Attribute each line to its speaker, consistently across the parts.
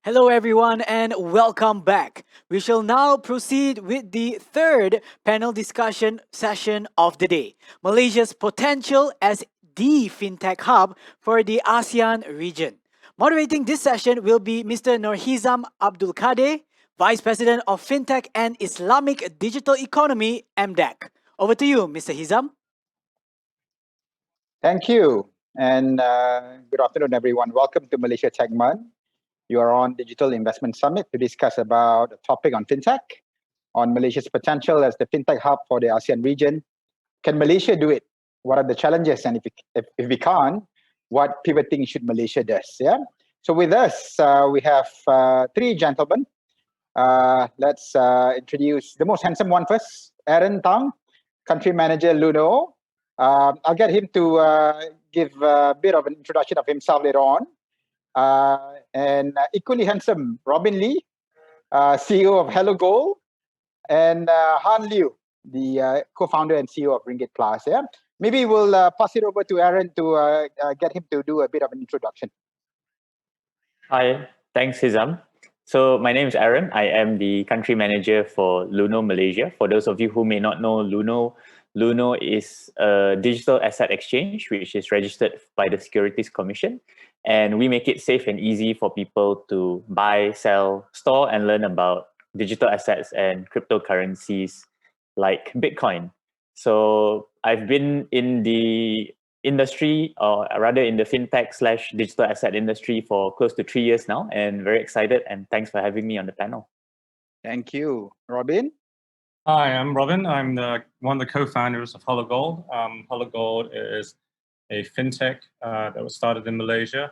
Speaker 1: Hello, everyone, and welcome back. We shall now proceed with the third panel discussion session of the day, Malaysia's potential as the fintech hub for the ASEAN region. Moderating this session will be Mr. Norhizam Abdul Kadir, Vice President of Fintech and Islamic Digital Economy, MDEC. Over to you, Mr. Hizam.
Speaker 2: Thank you, and good afternoon, everyone. Welcome to Malaysia Tech Month. You are on Digital Investment Summit to discuss about a topic on fintech, on Malaysia's potential as the fintech hub for the ASEAN region. Can Malaysia do it? What are the challenges? And if we can't, what pivoting should Malaysia does? Yeah. So with us, we have three gentlemen. Let's introduce the most handsome one first, Tang, Country Manager Luno. I'll get him to give a bit of an introduction of himself later on. And equally handsome, Robin Liew, CEO of HelloGold, and Han Liew, the co-founder and CEO of Ringgit Plus. Yeah, maybe we'll pass it over to Aaron to get him to do a bit of an introduction.
Speaker 3: Hi, thanks Hizam. So my name is Aaron. I am the country manager for Luno Malaysia. For those of you who may not know Luno is a digital asset exchange which is registered by the Securities Commission, and we make it safe and easy for people to buy, sell, store, and learn about digital assets and cryptocurrencies like Bitcoin. So I've been in the industry, or rather in the fintech/digital asset industry for close to 3 years now, and very excited, and thanks for having me on the panel.
Speaker 2: Thank you. Robin?
Speaker 4: Hi, I'm Robin. I'm one of the co-founders of HelloGold. HelloGold is a fintech that was started in Malaysia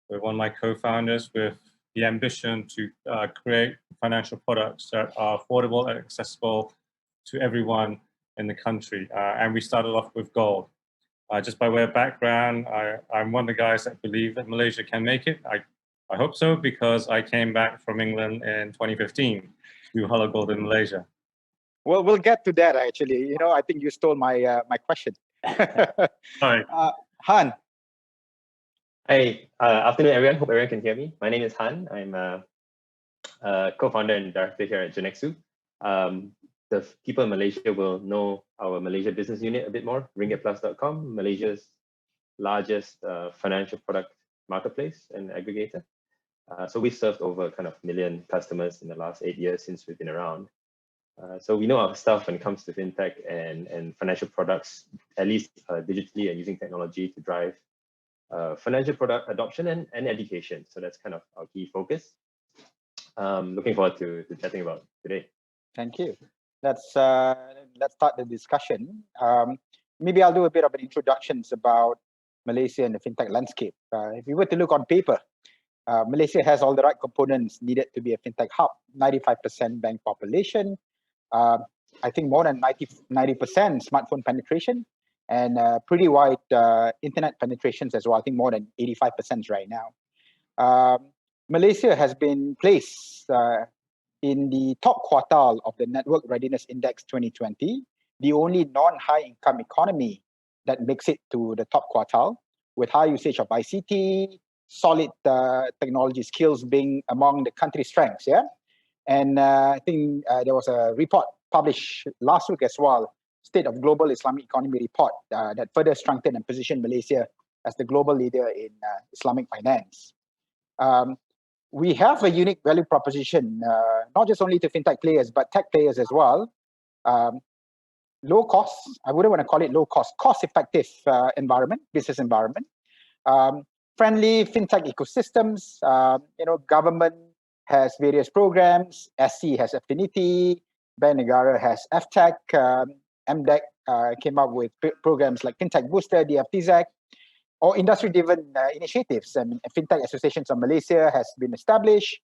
Speaker 4: with one of my co-founders with the ambition to create financial products that are affordable and accessible to everyone in the country. And we started off with gold. Just by way of background, I'm one of the guys that believe that Malaysia can make it. I hope so, because I came back from England in 2015 to do HelloGold in Malaysia.
Speaker 2: Well, we'll get to that actually. You know, I think you stole my my question.
Speaker 4: Sorry.
Speaker 2: Han.
Speaker 5: Hi, afternoon everyone. Hope everyone can hear me. My name is Han. I'm a co-founder and director here at Jirnexu. The people in Malaysia will know our Malaysia business unit a bit more, ringgitplus.com, Malaysia's largest financial product marketplace and aggregator. So we served over kind of 1 million customers in the last 8 years since we've been around. So we know our stuff when it comes to fintech and financial products, at least digitally and using technology to drive financial product adoption and education. So that's kind of our key focus. Looking forward to chatting about today.
Speaker 2: Thank you. Let's start the discussion. Maybe I'll do a bit of an introductions about Malaysia and the fintech landscape. If you were to look on paper, Malaysia has all the right components needed to be a fintech hub. 95% bank population, I think more than 90% smartphone penetration, and pretty wide internet penetrations as well. I think more than 85% right now. Malaysia has been placed in the top quartile of the Network Readiness Index 2020, the only non-high income economy that makes it to the top quartile, with high usage of ICT, solid technology skills being among the country's strengths. Yeah. And I think there was a report published last week as well, State of Global Islamic Economy report, that further strengthened and positioned Malaysia as the global leader in Islamic finance. We have a unique value proposition, not just only to fintech players, but tech players as well. Low cost, I wouldn't want to call it low cost, cost-effective environment, business environment. Friendly fintech ecosystems, government has various programs, SC has Affinity, Bank Negara has FTech, MDEC came up with programs like Fintech Booster, DFTZ, or industry-driven initiatives. I mean, Fintech Associations of Malaysia has been established.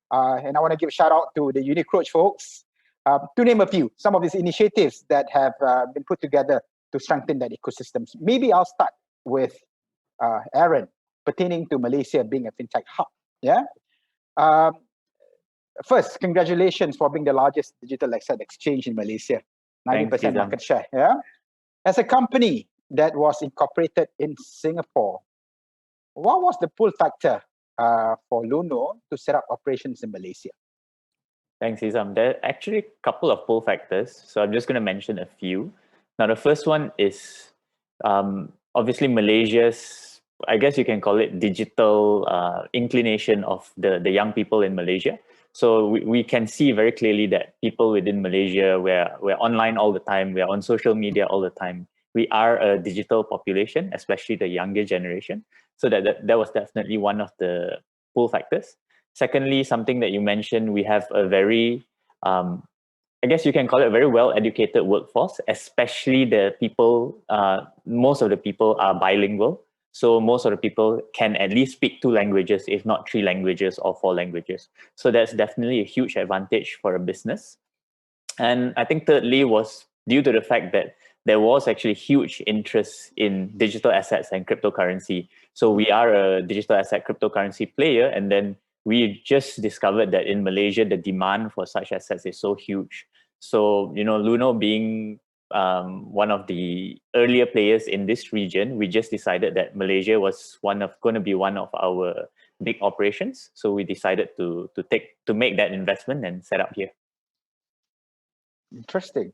Speaker 2: And I want to give a shout out to the Unicroach folks, to name a few, some of these initiatives that have been put together to strengthen that ecosystem. Maybe I'll start with Aaron, pertaining to Malaysia being a fintech hub. Yeah. First, congratulations for being the largest digital asset exchange in Malaysia, 90% market share. Yeah. As a company that was incorporated in Singapore, what was the pull factor for Luno to set up operations in Malaysia?
Speaker 3: Thanks, Isam. There are actually a couple of pull factors. So I'm just going to mention a few. Now, the first one is obviously Malaysia's, I guess you can call it digital inclination of the young people in Malaysia. So we can see very clearly that people within Malaysia, we're online all the time, we're on social media all the time. We are a digital population, especially the younger generation. So that was definitely one of the pull factors. Secondly, something that you mentioned, we have a very, I guess you can call it a very well-educated workforce, especially the people, most of the people are bilingual. So most of the people can at least speak 2 languages, if not 3 languages or 4 languages. So that's definitely a huge advantage for a business. And I think thirdly was due to the fact that there was actually huge interest in digital assets and cryptocurrency. So we are a digital asset cryptocurrency player, and then we just discovered that in Malaysia, the demand for such assets is so huge. So, Luno being one of the earlier players in this region, we just decided that Malaysia was going to be one of our big operations. So we decided to make that investment and set up here.
Speaker 2: Interesting.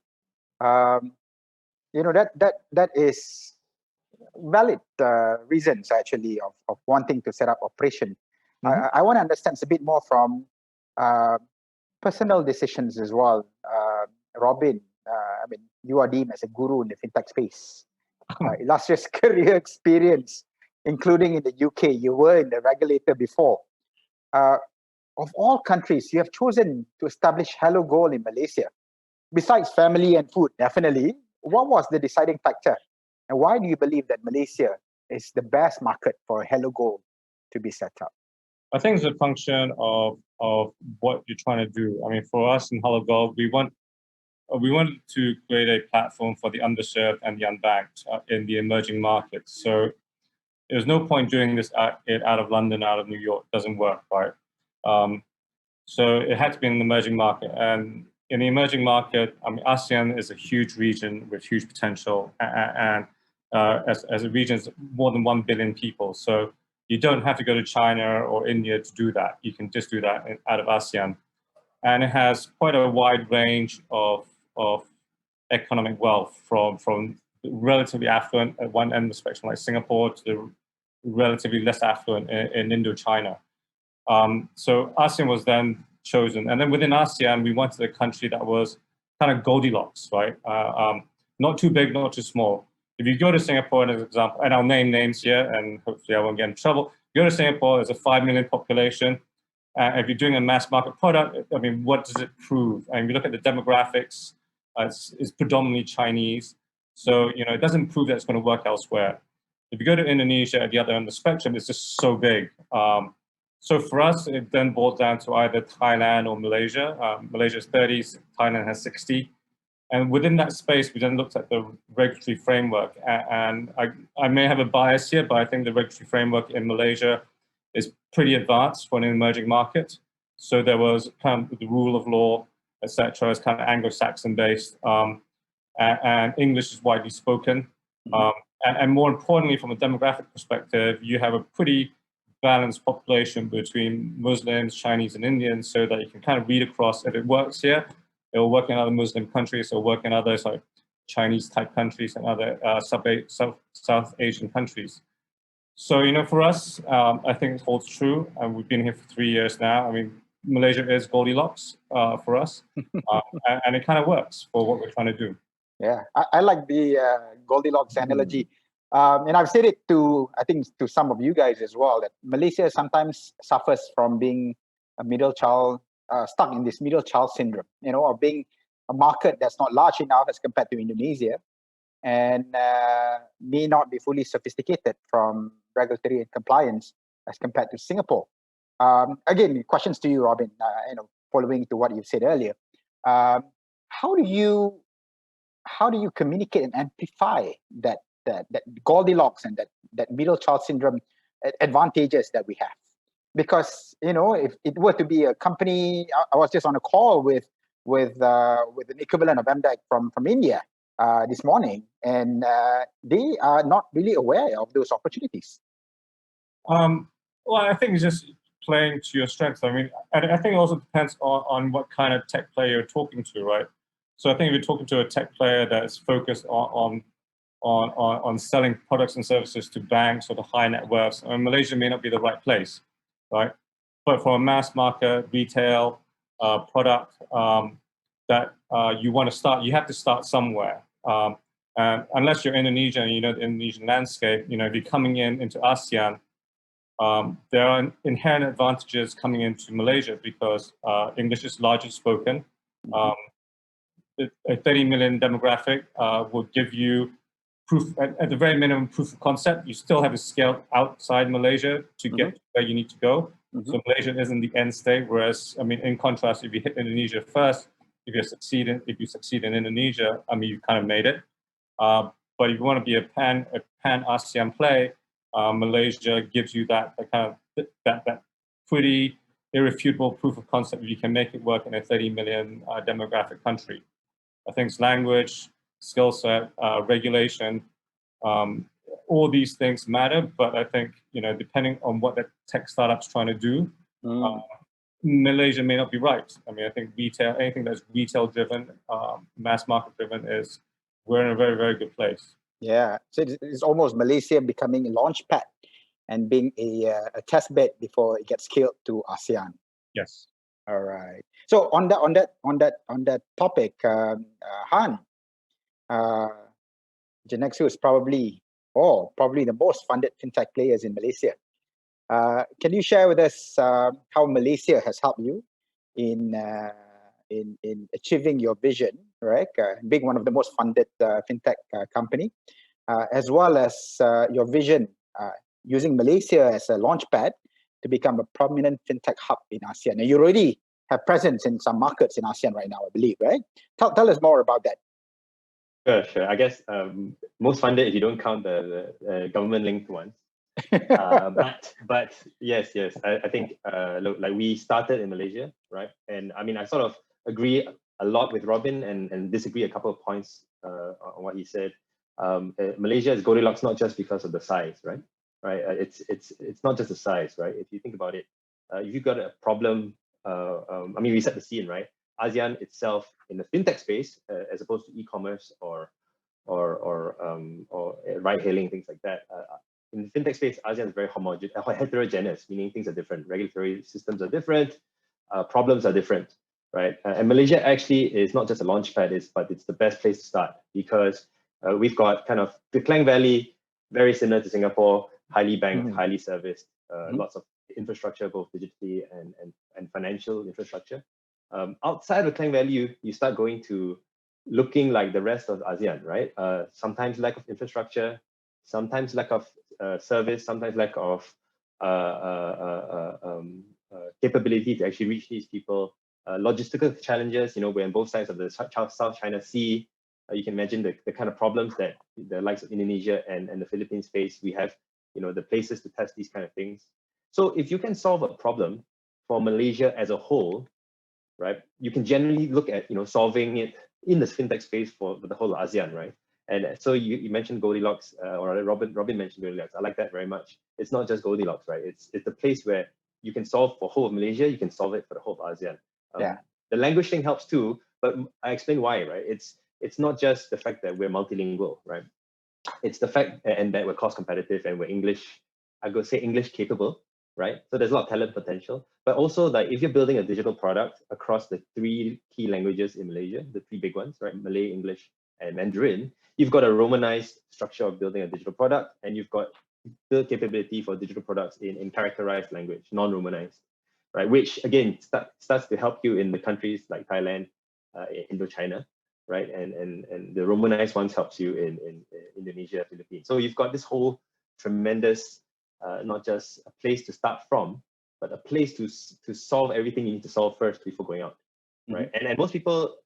Speaker 2: That is valid reasons actually of wanting to set up operation. I want to understand a bit more from personal decisions as well. Robin, you are deemed as a guru in the fintech space. Illustrious career experience, including in the UK. You were in the regulator before. Of all countries, you have chosen to establish HelloGold in Malaysia. Besides family and food, definitely, what was the deciding factor? And why do you believe that Malaysia is the best market for HelloGold to be set up?
Speaker 4: I think it's a function of what you're trying to do. I mean, for us in HelloGold, we wanted to create a platform for the underserved and the unbanked in the emerging markets. So there's no point doing this out of London, out of New York. It doesn't work, right? So it had to be in the emerging market. And in the emerging market, ASEAN is a huge region with huge potential. And as a region, it's more than 1 billion people. So you don't have to go to China or India to do that. You can just do that out of ASEAN. And it has quite a wide range of economic wealth from relatively affluent at one end of the spectrum, like Singapore, to the relatively less affluent in Indochina. So ASEAN was then chosen. And then within ASEAN, we wanted a country that was kind of Goldilocks, right? Not too big, not too small. If you go to Singapore, as an example, and I'll name names here, and hopefully I won't get in trouble. You go to Singapore, there's a 5 million population. If you're doing a mass market product, what does it prove? And if you look at the demographics, it's predominantly Chinese. So, it doesn't prove that it's going to work elsewhere. If you go to Indonesia at the other end of the spectrum, it's just so big. So for us, it then boils down to either Thailand or Malaysia. Malaysia is 30, Thailand has 60. And within that space, we then looked at the regulatory framework. And I may have a bias here, but I think the regulatory framework in Malaysia is pretty advanced for an emerging market. So there was kind of the rule of law, etc. is kind of Anglo-Saxon based. And English is widely spoken. And more importantly, from a demographic perspective, you have a pretty balanced population between Muslims, Chinese, and Indians, so that you can kind of read across. If it works here, it will work in other Muslim countries, it will work in others like Chinese-type countries and other South Asian countries. So, for us, I think it holds true. And we've been here for 3 years now. Malaysia is Goldilocks for us, and it kind of works for what we're trying to do.
Speaker 2: Yeah, I like the Goldilocks analogy. And I've said it I think to some of you guys as well, that Malaysia sometimes suffers from being a middle child, stuck in this middle child syndrome, of being a market that's not large enough as compared to Indonesia, and may not be fully sophisticated from regulatory and compliance as compared to Singapore. Again, questions to you, Robin, following to what you've said earlier. How do you communicate and amplify that Goldilocks and that middle child syndrome advantages that we have? Because if it were to be a company, I was just on a call with an equivalent of MDEC from India this morning, and they are not really aware of those opportunities.
Speaker 4: Well, I think it's just playing to your strengths. I mean, I think it also depends on what kind of tech player you're talking to, right? So I think if you're talking to a tech player that's focused on selling products and services to banks or to high net worths, I mean, Malaysia may not be the right place, right? But for a mass market retail product that you want to start, you have to start somewhere. And unless you're Indonesian and you know the Indonesian landscape, you know, if you're coming into ASEAN, there are inherent advantages coming into Malaysia because English is largely spoken. A 30 million demographic will give you proof, at the very minimum, proof of concept. You still have to scale outside Malaysia to get to where you need to go. So Malaysia isn't the end state. Whereas, I mean, in contrast, if you hit Indonesia first, if you succeed in Indonesia, I mean, you kind of made it. But if you want to be a pan ASEAN play, Malaysia gives you that kind of that pretty irrefutable proof of concept that you can make it work in a 30 million demographic country. I think it's language, skill set, regulation, all these things matter. But I think, you know, depending on what the tech startup's trying to do, Malaysia may not be right. I mean, I think retail, anything that's retail driven, mass market driven, we're in a very, very good place.
Speaker 2: Yeah, so it's almost Malaysia becoming a launch pad and being a test bed before it gets scaled to ASEAN.
Speaker 4: Yes.
Speaker 2: All right. So on that topic, Hann, Jirnexu is probably the most funded fintech players in Malaysia. Can you share with us how Malaysia has helped you in achieving your vision, right? Being one of the most funded fintech company, as well as your vision using Malaysia as a launchpad to become a prominent fintech hub in ASEAN. And you already have presence in some markets in ASEAN right now, I believe, right? Tell us more about that.
Speaker 5: Sure. I guess most funded if you don't count the government-linked ones. But yes, I think look, like we started in Malaysia, right? And I mean, I sort of agree a lot with Robin and disagree a couple of points on what he said. Malaysia is Goldilocks not just because of the size, right? It's not just the size, right? If you think about it, if you've got a problem, I mean, we set the scene, right? ASEAN itself in the fintech space, as opposed to e-commerce or ride-hailing, things like that. In the fintech space, ASEAN is very heterogeneous, meaning things are different. Regulatory systems are different, problems are different, right? And Malaysia actually is not just a launchpad, but it's the best place to start because we've got kind of the Klang Valley, very similar to Singapore, highly banked, highly serviced, lots of infrastructure, both digitally and financial infrastructure. Outside of Klang Valley, you start going to looking like the rest of ASEAN, right? Sometimes lack of infrastructure, sometimes lack of service, sometimes lack of capability to actually reach these people. Logistical challenges, you know, we're on both sides of the South China Sea. You can imagine the kind of problems that the likes of Indonesia and the Philippines face. We have, you know, the places to test these kind of things. So if you can solve a problem for Malaysia as a whole, right, you can generally look at, you know, solving it in the fintech space for the whole ASEAN, right? And so you mentioned Goldilocks, or Robin mentioned Goldilocks. I like that very much. It's not just Goldilocks, right? It's the place where you can solve for whole of Malaysia, you can solve it for the whole of ASEAN. The language thing helps too, but I explain why, right? It's not just the fact that we're multilingual, right? It's the fact and that we're cost competitive and we're English, I go say English capable, right? So there's a lot of talent potential, but also like if you're building a digital product across the 3 key languages in Malaysia, the 3 big ones, right? Malay, English, and Mandarin, you've got a Romanized structure of building a digital product, and you've got the capability for digital products in characterized language, non-Romanized, right? Which again starts to help you in the countries like Thailand, Indochina, right? And the Romanized ones helps you in Indonesia, Philippines. So you've got this whole tremendous, not just a place to start from, but a place to solve everything you need to solve first before going out, right? And most people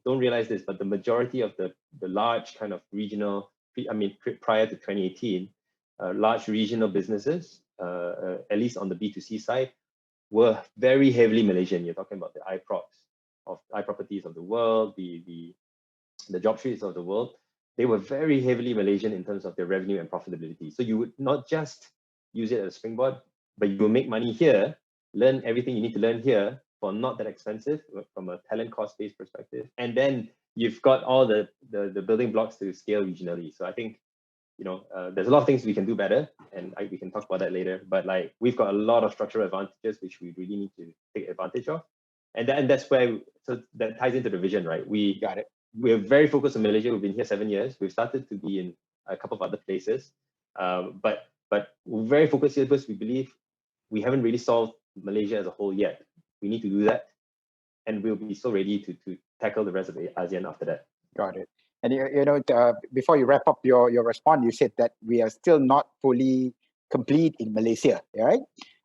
Speaker 5: don't realize this, but the majority of the large kind of regional, prior to 2018, large regional businesses, at least on the B2C side, were very heavily Malaysian. You're talking about the iProperties of the world, the JobStreets of the world. They were very heavily Malaysian in terms of their revenue and profitability. So you would not just use it as a springboard, but you will make money here, learn everything you need to learn here for not that expensive from a talent cost-based perspective. And then you've got all the building blocks to scale regionally. So I think, there's a lot of things we can do better, and we can talk about that later. But like, we've got a lot of structural advantages which we really need to take advantage of, and that's where, so that ties into the vision, right? We
Speaker 2: Got it.
Speaker 5: We're very focused on Malaysia. We've been here 7 years. We've started to be in a couple of other places, but we're very focused here because we believe we haven't really solved Malaysia as a whole yet. We need to do that, and we'll be so ready to tackle the rest of the ASEAN after that.
Speaker 2: Got it. And before you wrap up your response, you said that we are still not fully complete in Malaysia, right?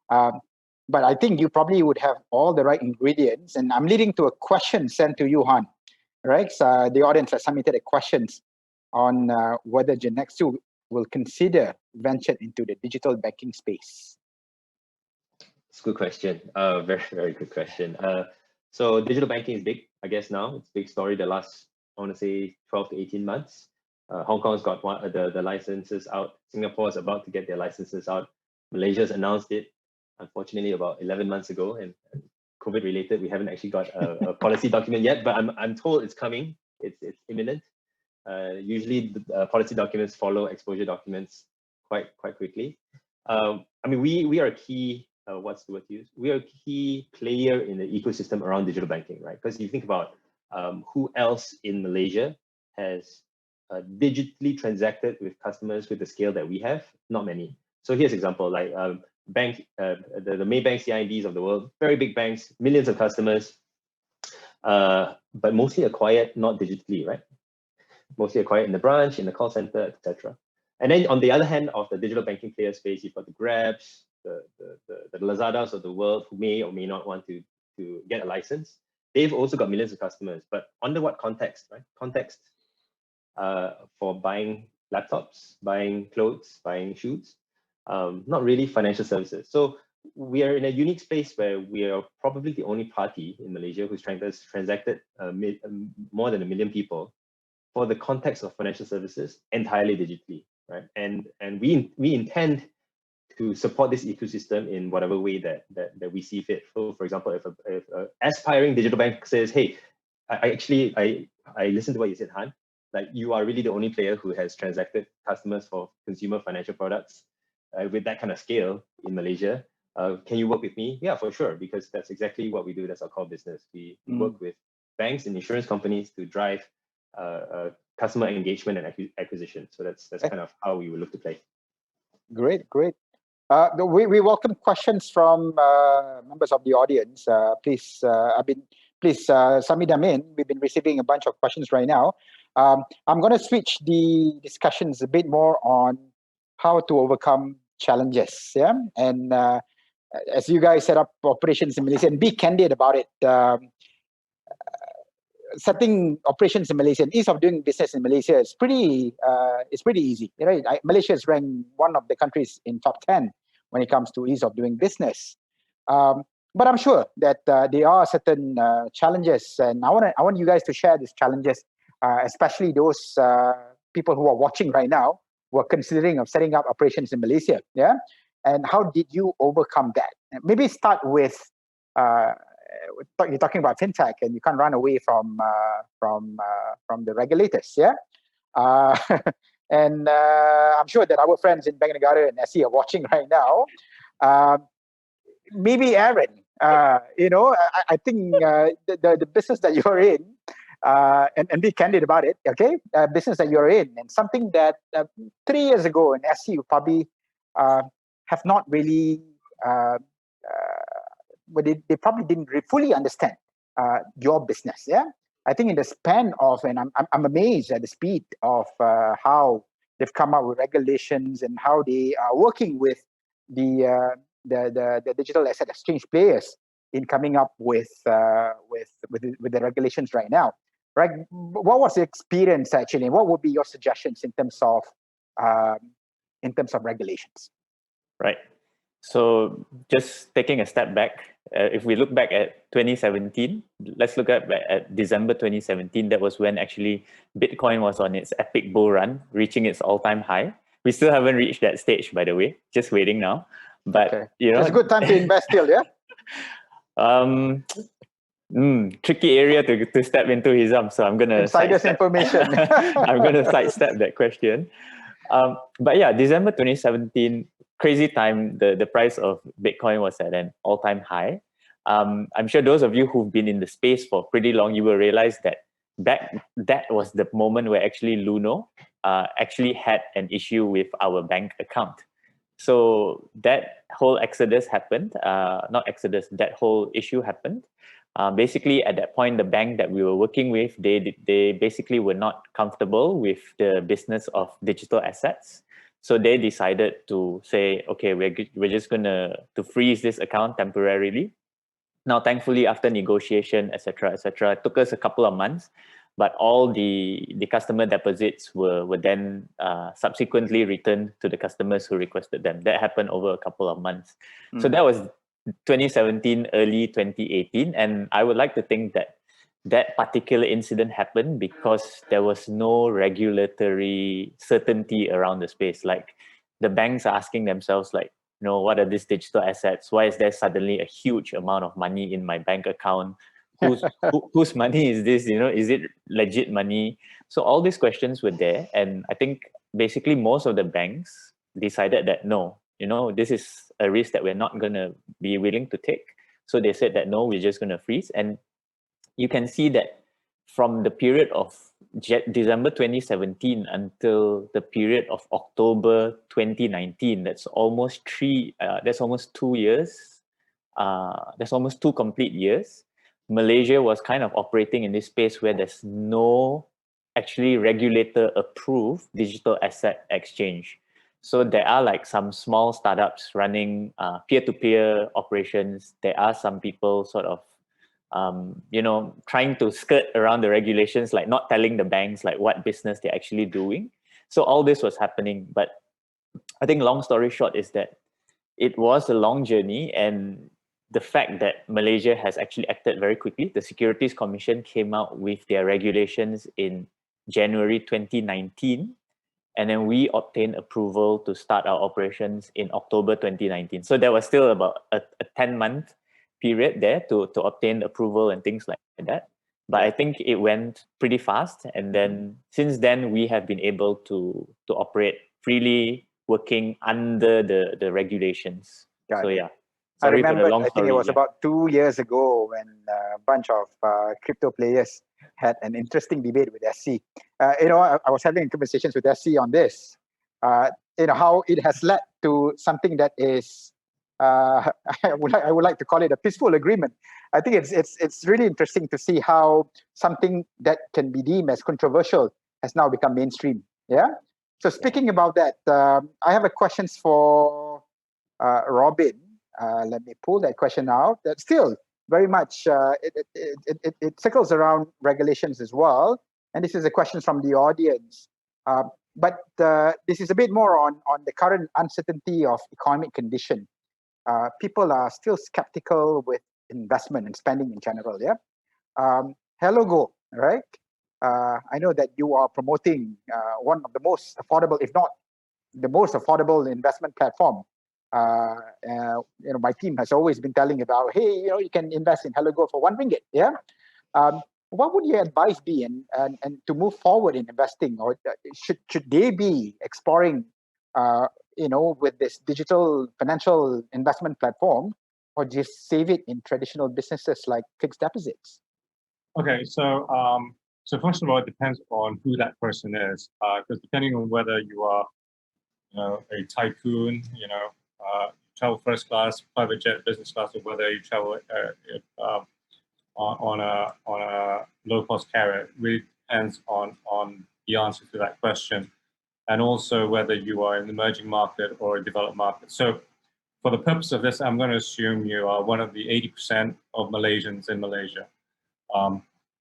Speaker 2: But I think you probably would have all the right ingredients. And I'm leading to a question sent to you, Hann, right? So the audience has submitted a questions on whether Jirnexu will consider venture into the digital banking space.
Speaker 5: It's a good question. Very, very good question. So digital banking is big, I guess now. It's a big story the last, I want to say, 12 to 18 months. Hong Kong's got the licenses out. Singapore is about to get their licenses out. Malaysia's announced it, unfortunately, about 11 months ago. And COVID related, we haven't actually got a policy document yet, but I'm told it's coming. It's imminent. Usually the policy documents follow exposure documents quite quickly. I mean, we are a key, what's the word to use? We are a key player in the ecosystem around digital banking, right? Because you think about who else in Malaysia has digitally transacted with customers with the scale that we have? Not many. So here's an example, like the main banks, CIMBs of the world, very big banks, millions of customers, but mostly acquired not digitally, right? Mostly acquired in the branch, in the call center, etc. And then on the other hand of the digital banking player space, you've got the Grabs, the Lazadas of the world who may or may not want to get a license. They've also got millions of customers, but under what context, right? Context for buying laptops, buying clothes, buying shoes, not really financial services. So we are in a unique space where we are probably the only party in Malaysia who's transacted more than 1 million people for the context of financial services entirely digitally, right? And we intend to support this ecosystem in whatever way that we see fit. So, for example, if a aspiring digital bank says, "Hey, I listened to what you said, Han. Like, you are really the only player who has transacted customers for consumer financial products with that kind of scale in Malaysia. Can you work with me?" Yeah, for sure, because that's exactly what we do. That's our core business. We work with banks and insurance companies to drive customer engagement and acquisition. So that's kind of how we will look to play.
Speaker 2: Great. We welcome questions from members of the audience. Please submit them in. We've been receiving a bunch of questions right now. I'm going to switch the discussions a bit more on how to overcome challenges. Yeah, and as you guys set up operations in Malaysia, and be candid about it. Setting operations in Malaysia, ease of doing business in Malaysia is pretty easy, right? Malaysia is ranked one of the countries in top 10 when it comes to ease of doing business. But I'm sure that there are certain challenges, and I want you guys to share these challenges, especially those people who are watching right now who are considering of setting up operations in Malaysia. Yeah, and how did you overcome that? Maybe start with. You're talking about fintech, and you can't run away from the regulators, yeah. And I'm sure that our friends in Bank Negara and SE are watching right now. Maybe Aaron, I think the business that you're in, and be candid about it, okay? Business that you're in, and something that 3 years ago in SE you probably have not really. But they probably didn't fully understand your business. Yeah, I think in the span of, and I'm amazed at the speed of how they've come up with regulations and how they are working with the digital asset exchange players in coming up with the regulations right now. Right? What was the experience actually? What would be your suggestions in terms of regulations?
Speaker 3: Right. So just taking a step back, if we look back at 2017, let's look at December 2017. That was when actually Bitcoin was on its epic bull run, reaching its all-time high. We still haven't reached that stage, by the way, just waiting now. But
Speaker 2: Okay.
Speaker 3: you know,
Speaker 2: It's a good time to invest still, yeah?
Speaker 3: tricky area to step into, Hizam. So I'm gonna
Speaker 2: Insiders information.
Speaker 3: I'm gonna sidestep that question. But yeah, December 2017, crazy time. The price of Bitcoin was at an all-time high. I'm sure those of you who've been in the space for pretty long, you will realize that that was the moment where actually Luno actually had an issue with our bank account. So that whole exodus happened, not exodus, that whole issue happened. Basically, at that point, the bank that we were working with, they basically were not comfortable with the business of digital assets. So they decided to say, okay, we're just gonna to freeze this account temporarily. Now, thankfully, after negotiation, etc., etc., it took us a couple of months, but all the customer deposits were then subsequently returned to the customers who requested them. That happened over a couple of months. So that was 2017, early 2018, and I would like to think that that particular incident happened because there was no regulatory certainty around the space. Like the banks are asking themselves, like, you know, what are these digital assets? Why is there suddenly a huge amount of money in my bank account? Whose money is this? You know, is it legit money? So all these questions were there, and I think basically most of the banks decided that no, you know, this is a risk that we're not going to be willing to take. So they said that no, we're just going to freeze. And you can see that from the period of December 2017 until the period of October 2019, that's almost 2 years. That's almost 2 complete years. Malaysia was kind of operating in this space where there's no actually regulator approved digital asset exchange. So there are like some small startups running peer-to-peer operations. There are some people sort of you know, trying to skirt around the regulations, like not telling the banks like what business they're actually doing. So all this was happening. But I think long story short is that it was a long journey, and the fact that Malaysia has actually acted very quickly. The Securities Commission came out with their regulations in January 2019, and then we obtained approval to start our operations in October 2019. So there was still about a 10-month period there to obtain approval and things like that. But I think it went pretty fast. And then since then, we have been able to operate freely, working under the regulations. So yeah.
Speaker 2: I
Speaker 3: Sorry for the
Speaker 2: remember,
Speaker 3: long
Speaker 2: I think
Speaker 3: story.
Speaker 2: it was
Speaker 3: Yeah.
Speaker 2: about 2 years ago when a bunch of crypto players had an interesting debate with SC. You know, I was having conversations with SC on this. You know, how it has led to something that is, I would like to call it a peaceful agreement. I think it's really interesting to see how something that can be deemed as controversial has now become mainstream. Yeah. So speaking about that, I have a questions for Robin. Let me pull that question out. That still very much it circles around regulations as well. And this is a question from the audience. But this is a bit more on the current uncertainty of economic condition. People are still skeptical with investment and spending in general. Yeah. HelloGold, right? I know that you are promoting one of the most affordable, if not the most affordable investment platform. You know, my team has always been telling about, hey, you know, you can invest in HelloGold for RM1. Yeah. What would your advice be and to move forward in investing, or should they be exploring, you know, with this digital financial investment platform, or just save it in traditional businesses like fixed deposits?
Speaker 4: Okay, so so first of all, it depends on who that person is, because depending on whether you are, you know, a tycoon, you know, travel first class, private jet, business class, or whether you travel on a low cost carrier, really depends on the answer to that question, and also whether you are an emerging market or a developed market. So, for the purpose of this, I'm going to assume you are one of the 80% of Malaysians in Malaysia.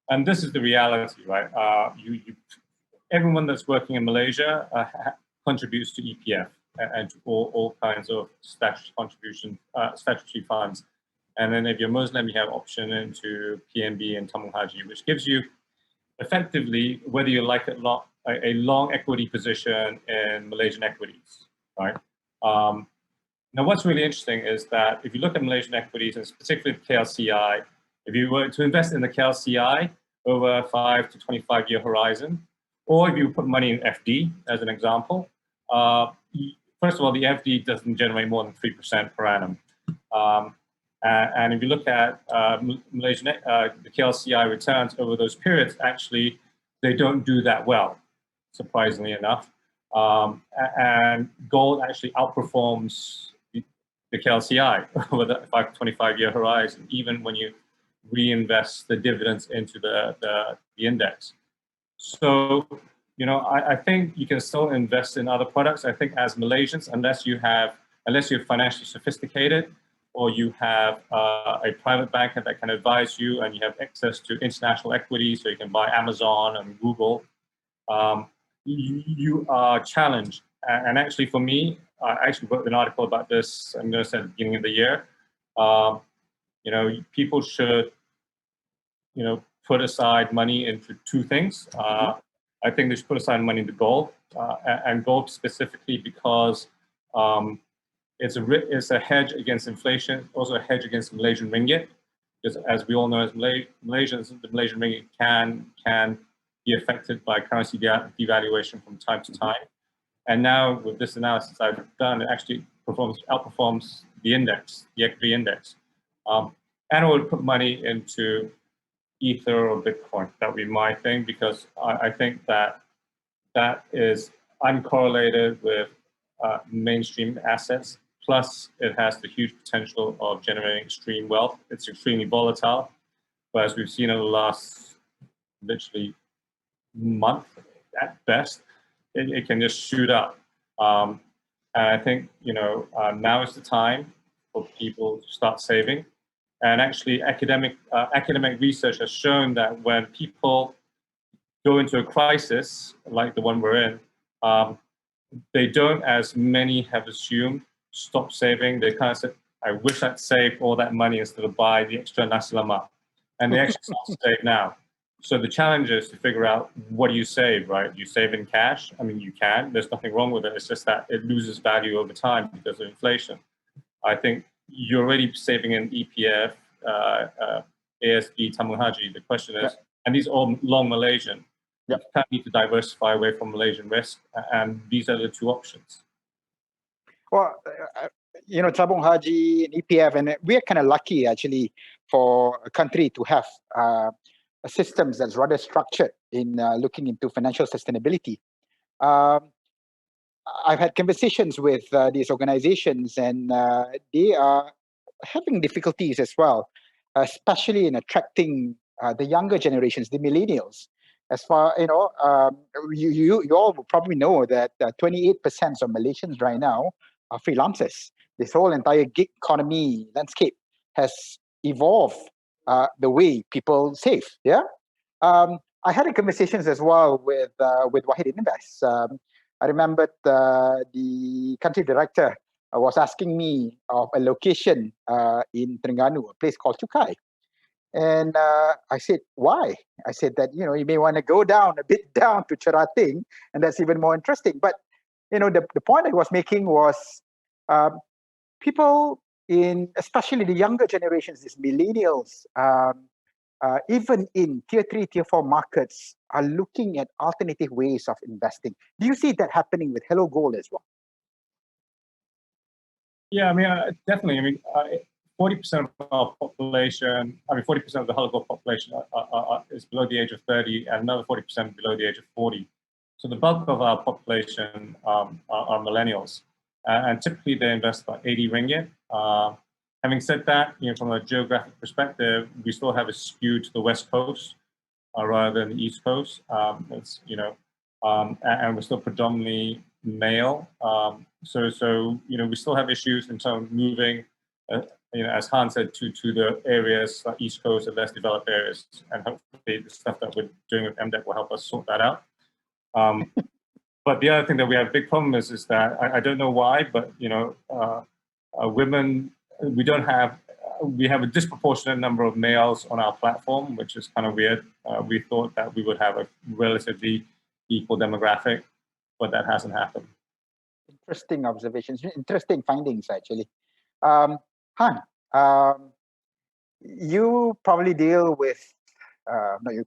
Speaker 4: And this is the reality, right? Everyone that's working in Malaysia contributes to EPF and to all kinds of statutory contribution, statutory funds. And then if you're Muslim, you have option into PNB and Tabung Haji, which gives you effectively, whether you like it, a long equity position in Malaysian equities, right? Now, what's really interesting is that if you look at Malaysian equities, and particularly the KLCI, if you were to invest in the KLCI over a 5 to 25-year horizon, or if you put money in FD, as an example, first of all, the FD doesn't generate more than 3% per annum. And if you look at Malaysian, the KLCI returns over those periods, actually, they don't do that well, surprisingly enough. And gold actually outperforms the KLCI over the 5 to 25-year horizon, even when you reinvest the dividends into the index. So, I think you can still invest in other products. I think as Malaysians, unless you're financially sophisticated, or you have a private banker that can advise you, and you have access to international equities, so you can buy Amazon and Google, you are challenged. And actually, for me, I actually wrote an article about this, I'm going to say at the beginning of the year. People should, put aside money into two things. I think they should put aside money into gold, and gold specifically because it's a hedge against inflation, also a hedge against Malaysian ringgit. Because as we all know, as Malaysians, the Malaysian ringgit can be affected by currency devaluation from time to time. And now with this analysis I've done, it actually outperforms the index, the equity index. And I would put money into Ether or Bitcoin. That would be my thing, because I think that is uncorrelated with mainstream assets. Plus, it has the huge potential of generating extreme wealth. It's extremely volatile, but as we've seen in the last literally month at best, it can just shoot up. And I think now is the time for people to start saving. And actually, academic research has shown that when people go into a crisis like the one we're in, they don't, as many have assumed, stop saving. They kind of said, I wish I'd saved all that money instead of buy the extra nasi lemak. And they actually start to save now. So the challenge is to figure out, what do you save, right? Do you save in cash? I mean, you can. There's nothing wrong with it. It's just that it loses value over time because of inflation. I think you're already saving in EPF, ASB, Tamu Haji. The question is, and these are all long Malaysian, you kind of need to diversify away from Malaysian risk, and these are the two options.
Speaker 2: Well, Tabung Haji and EPF, and we're kind of lucky actually for a country to have systems that's rather structured in looking into financial sustainability. I've had conversations with these organizations, and they are having difficulties as well, especially in attracting the younger generations, the millennials. As far you all will probably know that 28% of Malaysians right now are freelancers. This whole entire gig economy landscape has evolved the way people save. Yeah, I had conversations as well with Wahid Invest. I remembered the country director was asking me of a location in Terengganu, a place called Chukai. And I said, why? I said that, you may want to go down a bit down to Cherating, and that's even more interesting. But, the point I was making was people especially the younger generations, these millennials, even in tier 3, tier 4 markets, are looking at alternative ways of investing. Do you see that happening with HelloGold as well?
Speaker 4: Yeah, I mean, definitely. I mean, 40% of our population, 40% of the HelloGold population is below the age of 30, and another 40% below the age of 40. So the bulk of our population are millennials, and typically they invest about 80 ringgit. Having said that, from a geographic perspective, we still have a skew to the West Coast rather than the East Coast. And we're still predominantly male. So we still have issues in terms of moving, as Hann said, to the areas like East Coast and less developed areas, and hopefully the stuff that we're doing with MDEC will help us sort that out. But the other thing that we have a big problem is that I don't know why, but women, we have a disproportionate number of males on our platform, which is kind of weird. We thought that we would have a relatively equal demographic, but that hasn't happened.
Speaker 2: Interesting observations, interesting findings actually. Han, you probably deal with, no, you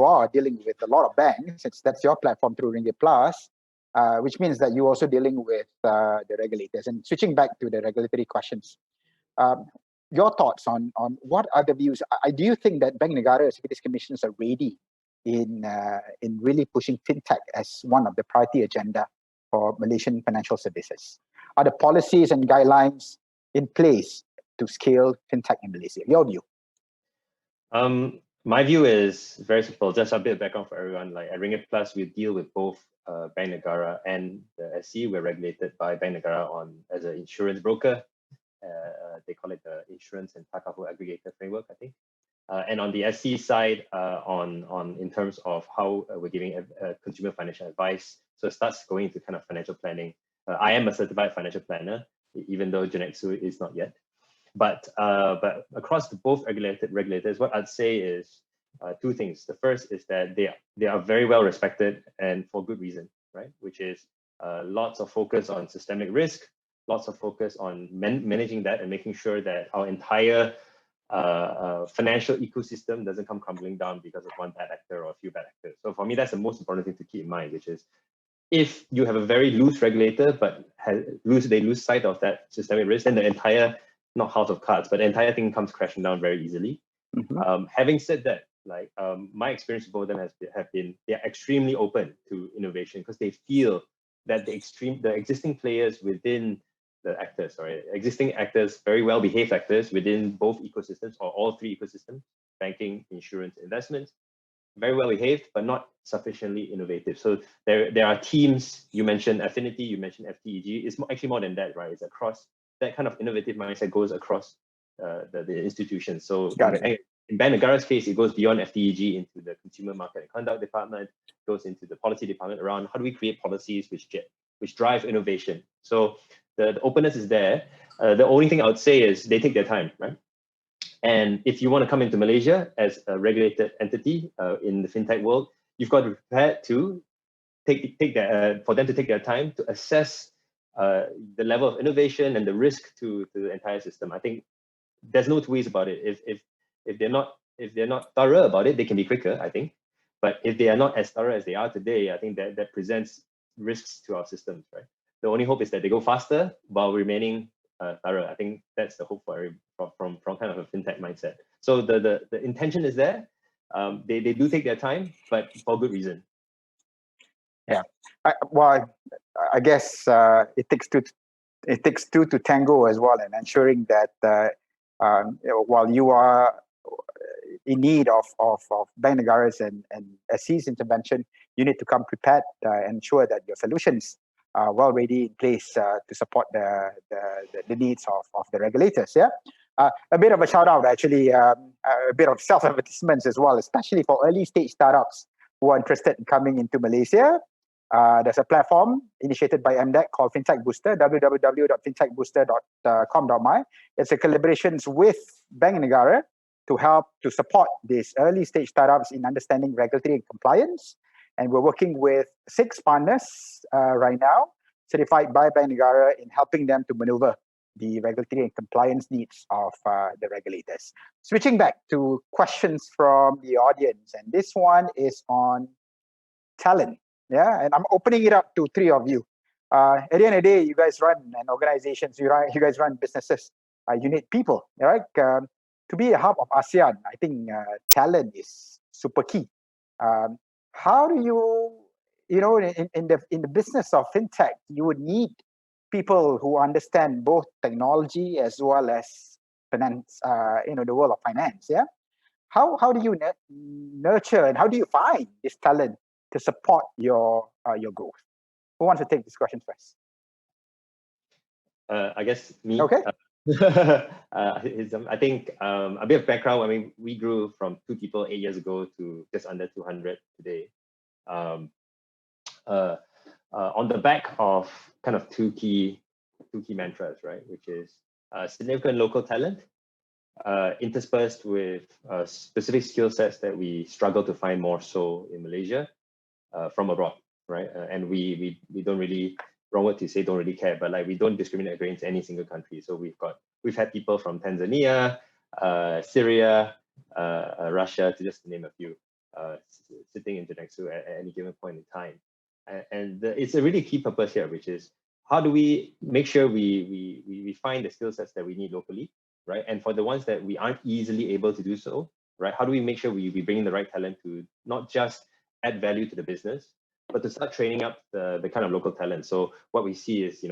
Speaker 2: are dealing with a lot of banks. That's your platform through Ringgit Plus, which means that you're also dealing with the regulators. And switching back to the regulatory questions, your thoughts on what are the views? Do you think that Bank Negara Securities Commissions are ready in really pushing fintech as one of the priority agenda for Malaysian financial services? Are the policies and guidelines in place to scale fintech in Malaysia? Your view?
Speaker 5: My view is very simple. Just a bit of background for everyone. Like at Ringgit Plus, we deal with both Bank Negara and the SC. We're regulated by Bank Negara as an insurance broker. They call it the Insurance and Takaful Aggregator Framework, I think. And on the SC side, in terms of how we're giving consumer financial advice, so it starts going into kind of financial planning. I am a certified financial planner, even though Jirnexu is not yet. But across both regulators, what I'd say is two things. The first is that they are very well respected and for good reason, right? Which is lots of focus on systemic risk, lots of focus on managing that and making sure that our entire financial ecosystem doesn't come crumbling down because of one bad actor or a few bad actors. So for me, that's the most important thing to keep in mind, which is if you have a very loose regulator, but they lose sight of that systemic risk, then the entire, not house of cards, but the entire thing comes crashing down very easily. Mm-hmm. Having said that, like my experience with both of them have been they're extremely open to innovation because they feel that the existing players within the actors, existing actors, very well-behaved actors within both ecosystems or all three ecosystems, banking, insurance, investments, very well-behaved, but not sufficiently innovative. So there are teams, you mentioned Affinity, you mentioned FTEG, it's actually more than that, right? It's across, that kind of innovative mindset goes across the institutions. So in Bank Negara's case, it goes beyond FTEG into the consumer market and conduct department, goes into the policy department around how do we create policies which drive innovation. So the openness is there. The only thing I would say is they take their time, right? And if you want to come into Malaysia as a regulated entity in the fintech world, you've got to be prepared to for them to take their time to assess the level of innovation and the risk to the entire system. I think there's no two ways about it. If they're not thorough about it, they can be quicker, I think. But if they are not as thorough as they are today, I think that presents risks to our systems, right? The only hope is that they go faster while remaining thorough. I think that's the hope from kind of a fintech mindset. So the intention is there. They do take their time, but for good reason.
Speaker 2: Yeah, I guess it takes two to tango as well, and ensuring that while you are in need of Bank Negara's and SC's intervention, you need to come prepared and ensure that your solutions are well ready in place to support the needs of the regulators. Yeah, a bit of a shout out actually, a bit of self advertisements as well, especially for early stage startups who are interested in coming into Malaysia. There's a platform initiated by MDEC called Fintech Booster, www.fintechbooster.com.my. It's a collaboration with Bank Negara to support these early stage startups in understanding regulatory and compliance. And we're working with 6 partners right now, certified by Bank Negara, in helping them to maneuver the regulatory and compliance needs of the regulators. Switching back to questions from the audience, and this one is on talent. Yeah, and I'm opening it up to 3 of you. At the end of the day, you guys run an organization, you guys run businesses. You need people, right? To be a hub of ASEAN, I think talent is super key. How do in the business of fintech, you would need people who understand both technology as well as finance, the world of finance. Yeah, how do you nurture and how do you find this talent to support your growth? Who wants to take this question first?
Speaker 5: I guess me.
Speaker 2: Okay.
Speaker 5: I think a bit of background. I mean, we grew from 2 people 8 years ago to just under 200 today. On the back of kind of two key mantras, right? Which is significant local talent, interspersed with specific skill sets that we struggle to find more so in Malaysia from abroad, right? And we don't really wrong word to say don't really care, but like we don't discriminate against any single country. So we've had people from Tanzania, Syria, Russia, to just name a few, sitting in Jirnexu at any given point in time. And it's a really key purpose here, which is how do we make sure we find the skill sets that we need locally, right? And for the ones that we aren't easily able to do so, right? How do we make sure we bring in the right talent to not just add value to the business, but to start training up the kind of local talent. So what we see is,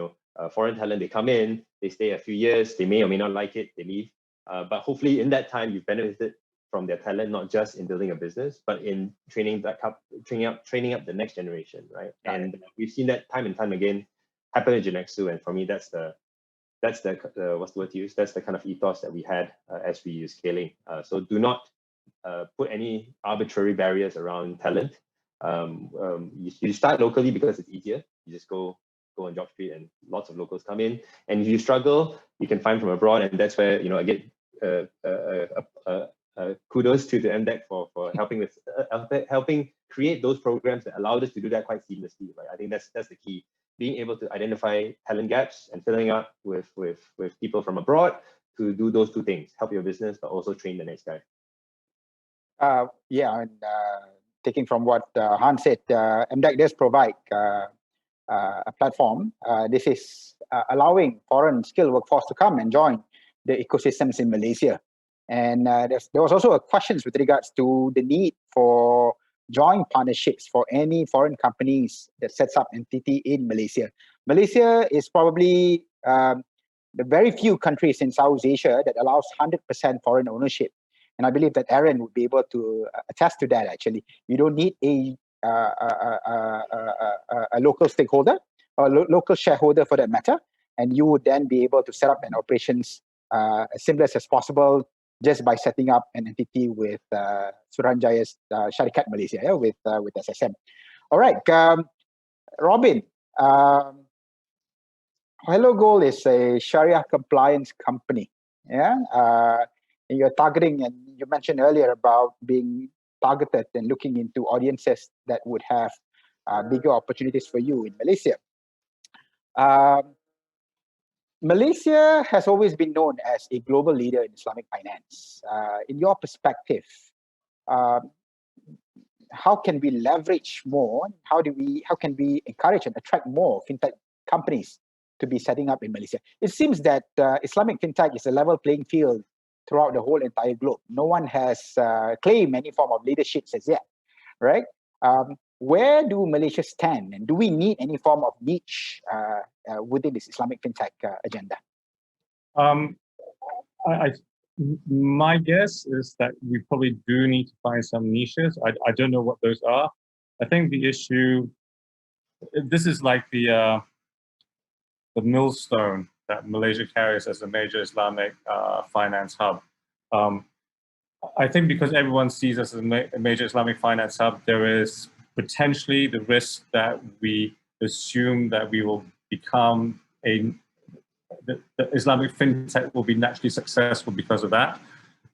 Speaker 5: foreign talent, they come in, they stay a few years, they may or may not like it, they leave. But hopefully in that time, you've benefited from their talent, not just in building a business, but in training up the next generation, right? And we've seen that time and time again happen at Jirnexu. And for me, that's the what's the word to use? That's the kind of ethos that we had as we use scaling. So do not put any arbitrary barriers around talent. You start locally because it's easier. You just go on Job Street and lots of locals come in. And if you struggle, you can find from abroad. And that's where, I get kudos to the MDEC for helping create those programs that allowed us to do that quite seamlessly. Right? I think that's the key. Being able to identify talent gaps and filling up with people from abroad to do those two things, help your business, but also train the next guy.
Speaker 2: And taking from what Hann said, MDEC does provide a platform. This is allowing foreign skilled workforce to come and join the ecosystems in Malaysia. And there was also a questions with regards to the need for joint partnerships for any foreign companies that sets up entity in Malaysia. Malaysia is probably the very few countries in South Asia that allows 100% foreign ownership. And I believe that Aaron would be able to attest to that. Actually, you don't need a local stakeholder or local shareholder for that matter, and you would then be able to set up an operations as seamless as possible just by setting up an entity with Suruhanjaya's Syarikat Malaysia, with SSM. All right, Robin. HelloGold is a Sharia compliance company. And you're targeting, and you mentioned earlier about being targeted and looking into audiences that would have bigger opportunities for you in Malaysia. Malaysia has always been known as a global leader in Islamic finance. In your perspective, how can we leverage more? How can we encourage and attract more fintech companies to be setting up in Malaysia? It seems that Islamic fintech is a level playing field throughout the whole entire globe. No one has claimed any form of leadership as yet, right? Where do Malaysia stand, and do we need any form of niche within this Islamic fintech agenda?
Speaker 4: My guess is that we probably do need to find some niches. I don't know what those are. I think the issue, this is like the millstone that Malaysia carries as a major Islamic finance hub. I think because everyone sees us as a major Islamic finance hub, there is potentially the risk that we assume that we will become the Islamic fintech will be naturally successful because of that.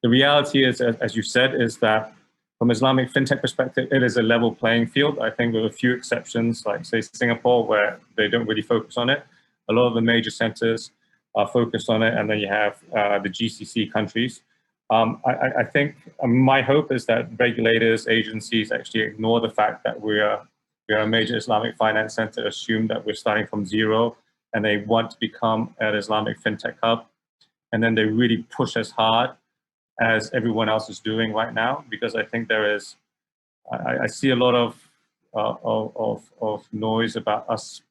Speaker 4: The reality is, as you said, is that from Islamic fintech perspective, it is a level playing field. I think with a few exceptions, like say Singapore, where they don't really focus on it. A lot of the major centers are focused on it, and then you have the GCC countries. I think my hope is that regulators, agencies actually ignore the fact that we are a major Islamic finance center, assume that we're starting from zero, and they want to become an Islamic fintech hub. And then they really push as hard as everyone else is doing right now, because I think there is, I see a lot of noise about us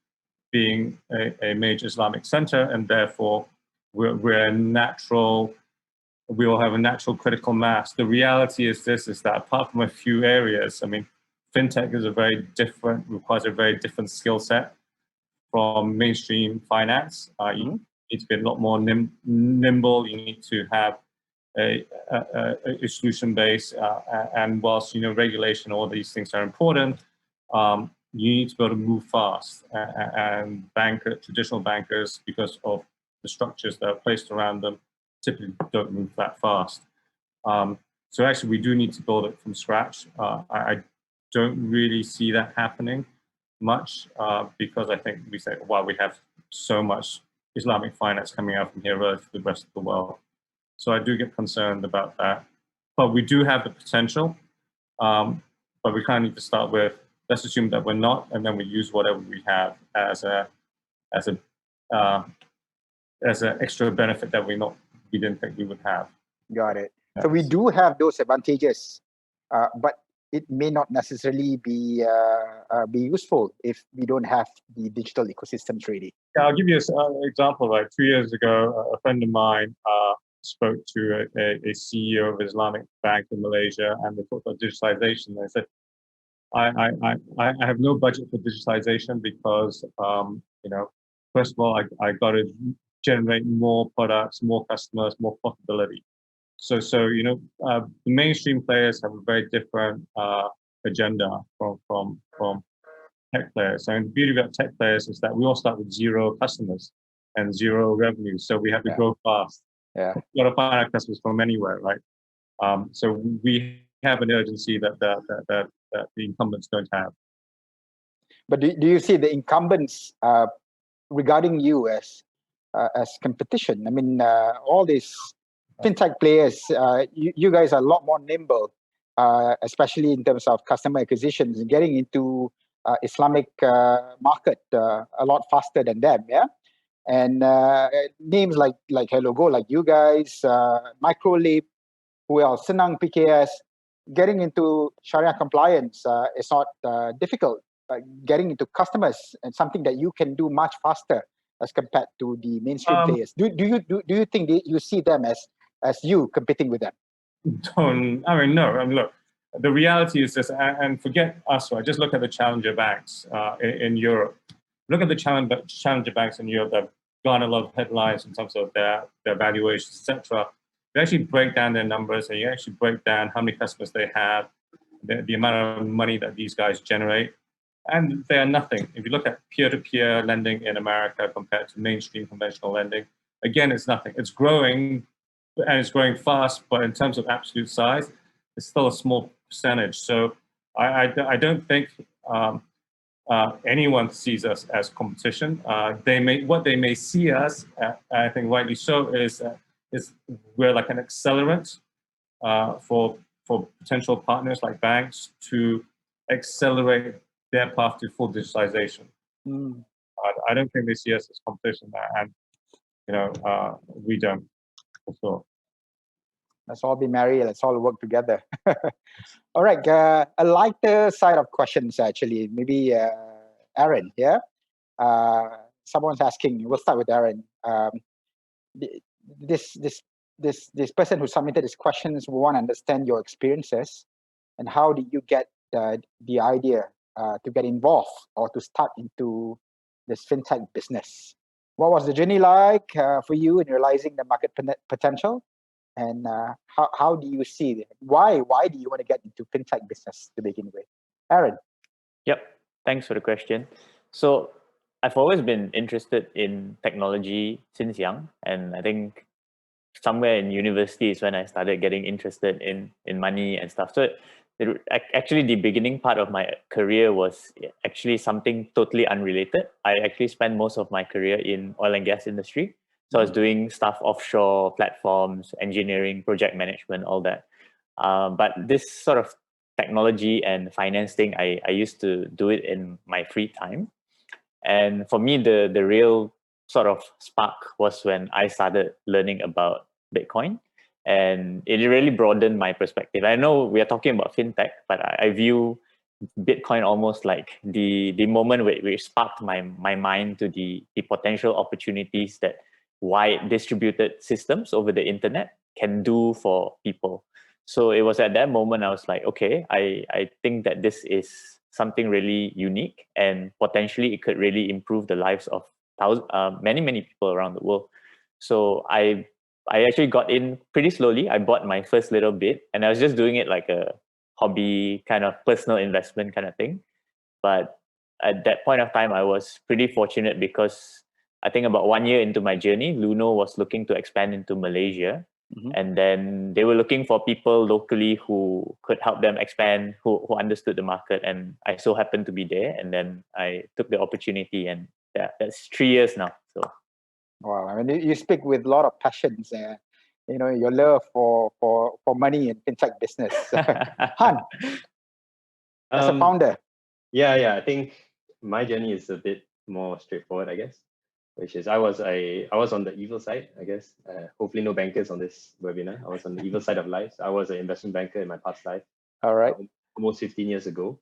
Speaker 4: being a major Islamic center, and therefore we're a natural, we will have a natural critical mass. The reality is this, is that apart from a few areas, I mean, fintech is requires a very different skill set from mainstream finance. You need to be a lot more nimble. You need to have a solution base, and whilst regulation, all these things are important, you need to be able to move fast. And traditional bankers, because of the structures that are placed around them, typically don't move that fast. So actually, we do need to build it from scratch. I don't really see that happening. much because I think we say, wow, we have so much Islamic finance coming out from here relative to the rest of the world. So I do get concerned about that. But we do have the potential, but we kind of need to start with, let's assume that we're not, and then we use whatever we have as an extra benefit that we didn't think we would have.
Speaker 2: Got it. So we do have those advantages, but it may not necessarily be useful if we don't have the digital ecosystems ready.
Speaker 4: Yeah, I'll give you an example. Like 2 years ago, a friend of mine spoke to a CEO of an Islamic bank in Malaysia, and they talked about digitalization. They said, I have no budget for digitalization because, first of all, I got to generate more products, more customers, more profitability. So the mainstream players have a very different agenda from tech players. And the beauty about tech players is that we all start with 0 customers and 0 revenue. So we have to grow fast.
Speaker 2: Yeah.
Speaker 4: We've got to find our customers from anywhere, right? So we have an urgency that the incumbents don't have.
Speaker 2: But do you see the incumbents regarding you as competition? I mean, all these fintech players, you guys are a lot more nimble, especially in terms of customer acquisitions and getting into Islamic market a lot faster than them, yeah. And names like HelloGold, like you guys, Microleap, who else? Senang PKS, getting into Sharia compliance is not difficult. Getting into customers and something that you can do much faster as compared to the mainstream players. Do you think you see them as you competing with them?
Speaker 4: No. Look, the reality is this, and forget us, right? Just look at the challenger banks in Europe. Look at the challenger banks in Europe that garner a lot of headlines in terms of their valuations, etc. You actually break down their numbers, and you actually break down how many customers they have, the amount of money that these guys generate, and they are nothing. If you look at peer-to-peer lending in America compared to mainstream conventional lending, again, it's nothing. It's growing, and it's growing fast, but in terms of absolute size, it's still a small percentage. So I don't think anyone sees us as competition. What they may see us, I think rightly so, is we're like an accelerant for potential partners like banks to accelerate their path to full digitalization. I don't think they see us as competition, and we don't, for sure.
Speaker 2: Let's all be merry. Let's all work together. All right. A lighter side of questions, actually. Maybe Aaron here. Someone's asking. We'll start with Aaron. This person who submitted his questions want to understand your experiences and how did you get the idea to get involved or to start into this fintech business. What was the journey like for you in realizing the market potential? And how do you see it? Why do you want to get into fintech business to begin with? Aaron.
Speaker 3: Yep. Thanks for the question. So I've always been interested in technology since young. And I think somewhere in university is when I started getting interested in money and stuff. So actually the beginning part of my career was actually something totally unrelated. I actually spent most of my career in oil and gas industry. So I was doing stuff offshore, platforms, engineering, project management, all that. But this sort of technology and finance thing, I used to do it in my free time. And for me, the real sort of spark was when I started learning about Bitcoin. And it really broadened my perspective. I know we are talking about fintech, but I view Bitcoin almost like the moment which sparked my mind to the potential opportunities that wide distributed systems over the internet can do for people. So it was at that moment I was like, okay, I think that this is something really unique and potentially it could really improve the lives of many people around the world. So I actually got in pretty slowly. I bought my first little bit and I was just doing it like a hobby kind of personal investment kind of thing. But at that point of time, I was pretty fortunate because I think about 1 year into my journey, Luno was looking to expand into Malaysia. And then they were looking for people locally who could help them expand, who understood the market. And I so happened to be there. And then I took the opportunity, and that's 3 years now. So
Speaker 2: wow, I mean, you speak with a lot of passions. You know, your love for money and fintech business. Hann, as a founder.
Speaker 5: Yeah. I think my journey is a bit more straightforward, I guess, which is I was on the evil side, I guess. Hopefully no bankers on this webinar. I was on the evil side of life. I was an investment banker in my past life.
Speaker 2: All right.
Speaker 5: Almost 15 years ago.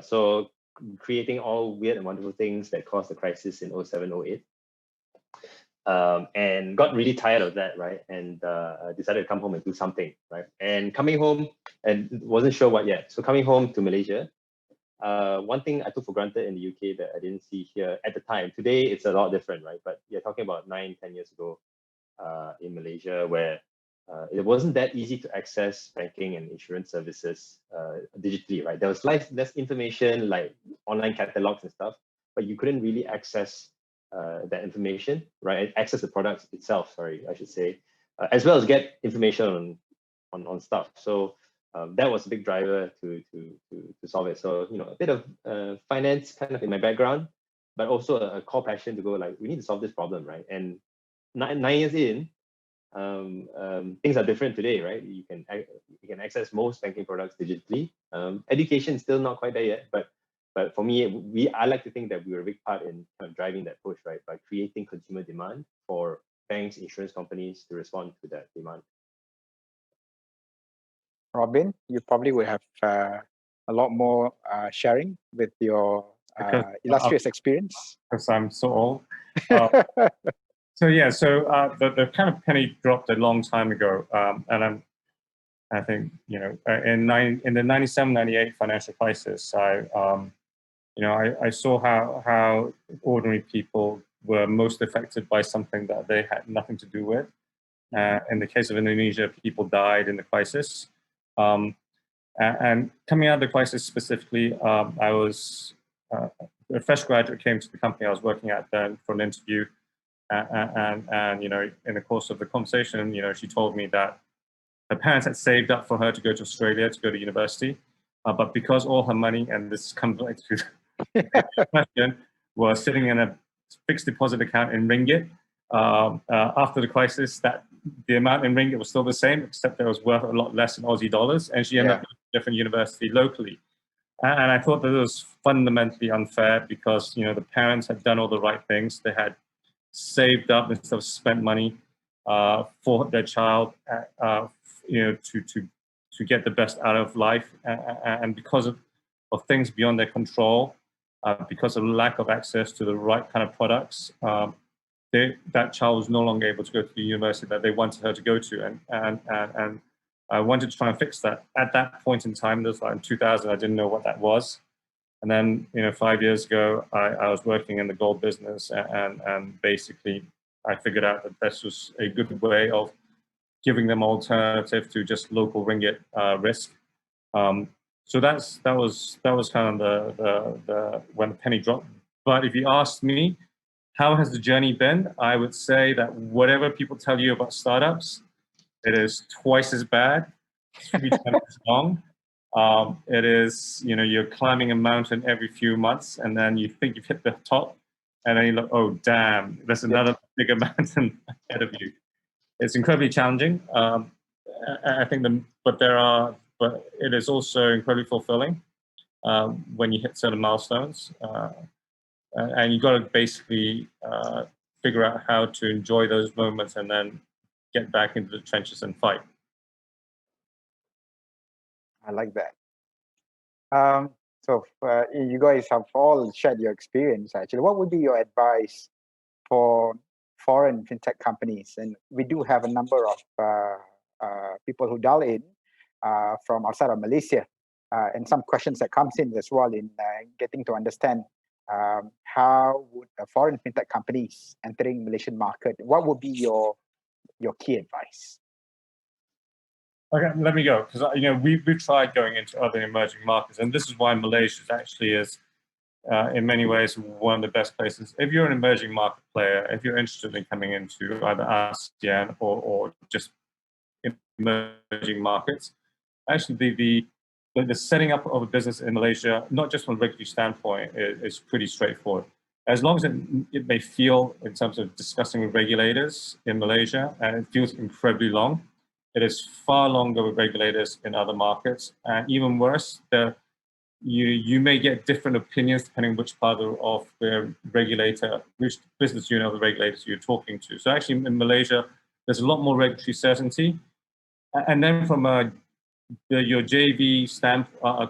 Speaker 5: So creating all weird and wonderful things that caused the crisis in 07, 08. And got really tired of that, right? And decided to come home and do something, right? And coming home and wasn't sure what yet. So coming home to Malaysia, one thing I took for granted in the UK that I didn't see here at the time. Today, it's a lot different, right? But you're talking about 9, 10 years ago in Malaysia, where it wasn't that easy to access banking and insurance services digitally, right? There was less information like online catalogs and stuff, but you couldn't really access that information, right? Access the products itself, sorry, I should say, as well as get information on stuff. So that was a big driver to solve it. So, you know, a bit of finance kind of in my background, but also a core passion to go like, we need to solve this problem, right? And 9 years in, things are different today, right? You can access most banking products digitally. Education is still not quite there yet, but for me, I like to think that we were a big part in kind of driving that push, right? By creating consumer demand for banks, insurance companies to respond to that demand.
Speaker 2: Robin, you probably would have a lot more sharing with your illustrious experience.
Speaker 4: Because I'm so old. So yeah, the kind of penny dropped a long time ago, and I think, you know, in the 97, 98 financial crisis, I saw how ordinary people were most affected by something that they had nothing to do with. In the case of Indonesia, people died in the crisis. And coming out of the crisis specifically, I was a fresh graduate, came to the company I was working at then for an interview. And you know, in the course of the conversation, you know, she told me that her parents had saved up for her to go to Australia to go to university, but because all her money, and this comes back to the question, was sitting in a fixed deposit account in ringgit. After the crisis, that the amount in ringgit was still the same, except that it was worth a lot less in Aussie dollars, and she ended up at a different university locally. And I thought that it was fundamentally unfair because, you know, the parents had done all the right things. They had saved up instead of spent money for their child, you know, to get the best out of life, and because of things beyond their control, because of lack of access to the right kind of products, that child was no longer able to go to the university that they wanted her to go to, and I wanted to try and fix that. At that point in time, this was like in 2000, I didn't know what that was. And then, you know, 5 years ago, I was working in the gold business, and basically I figured out that this was a good way of giving them alternative to just local ringgit risk. So that was kind of the when the penny dropped. But if you asked me, how has the journey been? I would say that whatever people tell you about startups, it is twice as bad, 3 times as long. It is, you know, you're climbing a mountain every few months, and then you think you've hit the top, and then you look, oh damn, there's another bigger mountain ahead of you. It's incredibly challenging. I think but it is also incredibly fulfilling when you hit certain milestones, and you got to basically figure out how to enjoy those moments and then get back into the trenches and fight.
Speaker 2: I like that. So you guys have all shared your experience. Actually, what would be your advice for foreign fintech companies? And we do have a number of people who dial in from outside of Malaysia, and some questions that comes in as well in getting to understand how would foreign fintech companies entering Malaysian market, what would be your key advice?
Speaker 4: Okay, let me go, because you know we've tried going into other emerging markets, and this is why Malaysia actually is in many ways one of the best places. If you're an emerging market player, if you're interested in coming into either ASEAN or just emerging markets. Actually, the setting up of a business in Malaysia, not just from a regulatory standpoint, is pretty straightforward. As long as it may feel, in terms of discussing with regulators in Malaysia, and it feels incredibly long, it is far longer with regulators in other markets. And even worse, you may get different opinions depending on which part of the regulator, which business unit of the regulators you're talking to. So actually in Malaysia, there's a lot more regulatory certainty. And then from your JV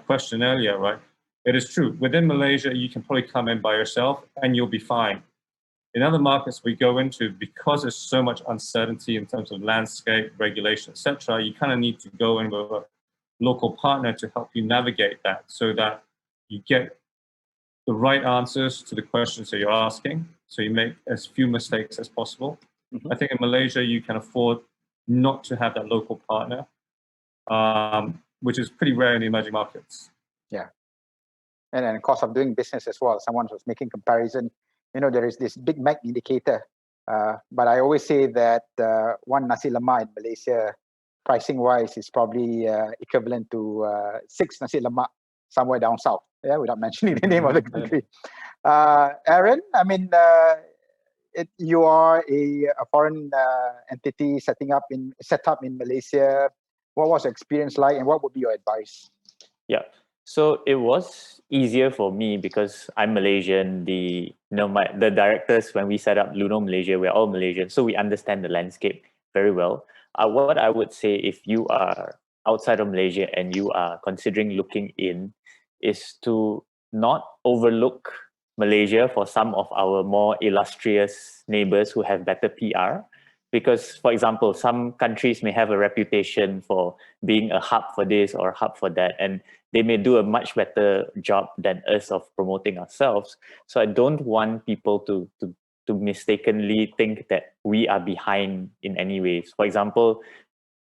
Speaker 4: question earlier, right? It is true. Within Malaysia, you can probably come in by yourself and you'll be fine. In other markets we go into, because there's so much uncertainty in terms of landscape, regulation, etc., you kind of need to go in with a local partner to help you navigate that so that you get the right answers to the questions that you're asking, so you make as few mistakes as possible. I think in Malaysia, you can afford not to have that local partner, which is pretty rare in the emerging markets.
Speaker 2: Yeah. And then cost of doing business as well. Someone was making comparison. There is this Big Mac indicator. But I always say that one nasi lemak in Malaysia, pricing-wise, is probably equivalent to 6 nasi lemak somewhere down south, without mentioning the name of the country. Aaron, I mean, you are a foreign entity set up in Malaysia. What was your experience like, and what would be your advice?
Speaker 3: Yeah. So it was easier for me because I'm Malaysian. The directors, when we set up Luno Malaysia, we're all Malaysian, so we understand the landscape very well. What I would say, if you are outside of Malaysia and you are considering looking in, is to not overlook Malaysia for some of our more illustrious neighbors who have better PR. Because, for example, some countries may have a reputation for being a hub for this or a hub for that, and they may do a much better job than us of promoting ourselves. So I don't want people to mistakenly think that we are behind in any ways. For example,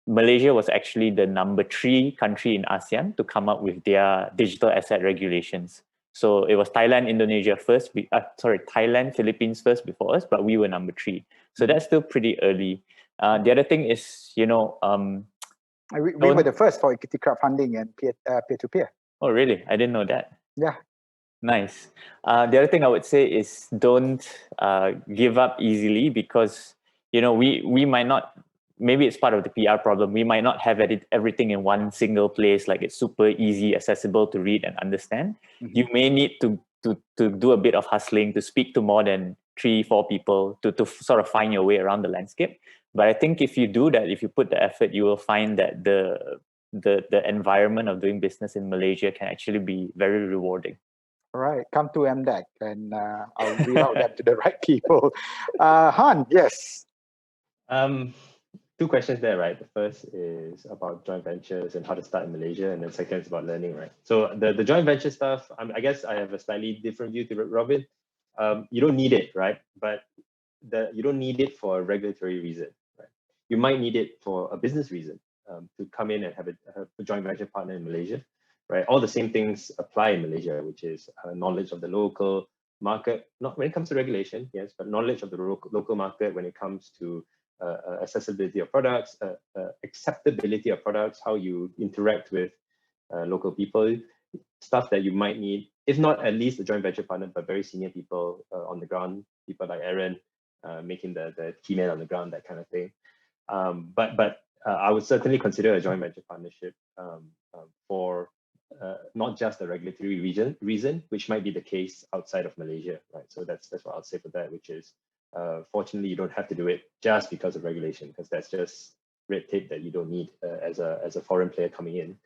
Speaker 3: Malaysia was actually the number 3 country in ASEAN to come up with their digital asset regulations. So it was Thailand, Indonesia first. Thailand, Philippines first before us, but we were number 3. So that's still pretty early. The other thing is,
Speaker 2: we were the first for equity crowdfunding and peer-to-peer.
Speaker 3: Oh, really? I didn't know that.
Speaker 2: Yeah.
Speaker 3: Nice. The other thing I would say is don't give up easily, because we might not. Maybe it's part of the PR problem. We might not have everything in one single place, like it's super easy, accessible to read and understand. You may need to do a bit of hustling, to speak to more than 3-4 people to sort of find your way around the landscape. But I think if you do that, if you put the effort, you will find that the environment of doing business in Malaysia can actually be very rewarding.
Speaker 2: All right, come to MDEC and I'll reroute that to the right people. Hann, yes.
Speaker 5: 2 questions there, right? The first is about joint ventures and how to start in Malaysia, and then second is about learning, right? So the joint venture stuff, I guess I have a slightly different view to Robin. You don't need it, right? But you don't need it for a regulatory reason, right? You might need it for a business reason, to come in and have a joint venture partner in Malaysia, right? All the same things apply in Malaysia, which is knowledge of the local market, not when it comes to regulation, yes, but knowledge of the local market when it comes to accessibility of products, acceptability of products, how you interact with local people, stuff that you might need, if not at least a joint venture partner, but very senior people on the ground, people like Aaron, making the key man on the ground, that kind of thing. But I would certainly consider a joint venture partnership for not just a regulatory reason, which might be the case outside of Malaysia, right? So that's what I'll say for that, which is, fortunately, you don't have to do it just because of regulation, because that's just red tape that you don't need as a foreign player coming in.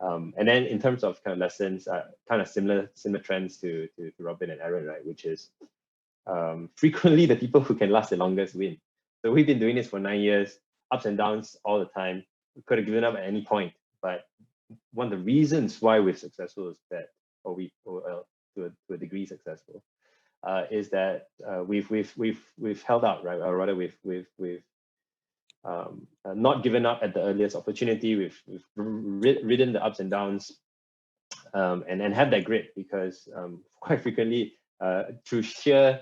Speaker 5: And then in terms of kind of lessons, kind of similar trends to Robin and Aaron, right? Which is frequently the people who can last the longest win. So we've been doing this for 9 years, ups and downs all the time. We could have given up at any point, but one of the reasons why we're successful is that, or to a degree successful, is that we've held out, right? Or rather, we've not given up at the earliest opportunity. We've ridden the ups and downs, and have that grit, because quite frequently, through sheer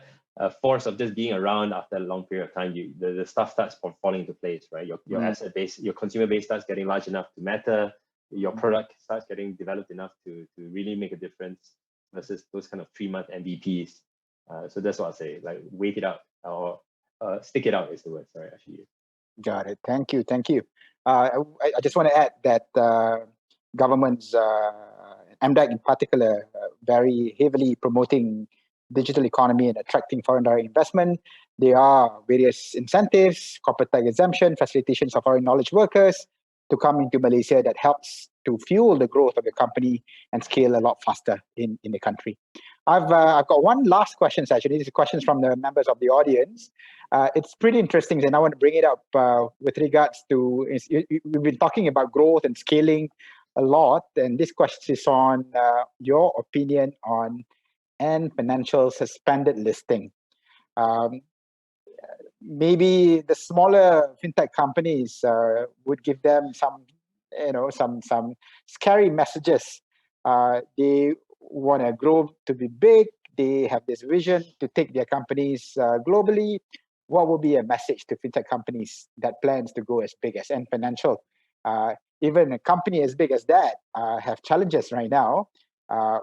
Speaker 5: force of just being around after a long period of time, the stuff starts falling into place, right? Your asset base, your consumer base starts getting large enough to matter. Your product starts getting developed enough to really make a difference versus those kind of 3-month MVPs. So that's what I'll say, like wait it out or stick it out is the word, sorry, actually.
Speaker 2: Got it. Thank you. Thank you. I just want to add that governments, MDEC in particular, very heavily promoting digital economy and attracting foreign direct investment. There are various incentives, corporate tax exemption, facilitations of foreign knowledge workers to come into Malaysia that helps to fuel the growth of the company and scale a lot faster in the country. I've got one last question, actually. These are questions from the members of the audience. It's pretty interesting, and I want to bring it up with regards to, we've been talking about growth and scaling a lot, and this question is on your opinion on Ant Financial suspended listing. Maybe the smaller fintech companies would give them some, some scary messages. They want to grow to be big. They have this vision to take their companies globally. What will be a message to fintech companies that plans to go as big as Ant Financial? Even a company as big as that have challenges right now.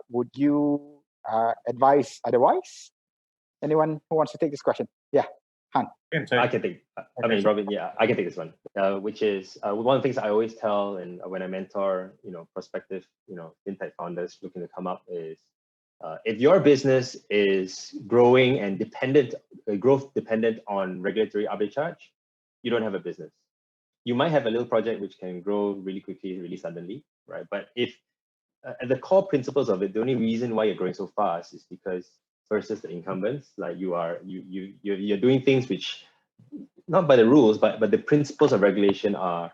Speaker 2: Would you advise otherwise? Anyone who wants to take this question? Yeah, Han.
Speaker 5: I can take. I mean, Robin. Yeah, I can take this one. Which is one of the things I always tell, and when I mentor, prospective, fintech founders looking to come up is, if your business is growing and growth dependent on regulatory arbitrage, you don't have a business. You might have a little project which can grow really quickly, really suddenly, right? But if at the core principles of it, the only reason why you're growing so fast is because versus the incumbents, like you're doing things which not by the rules, but the principles of regulation are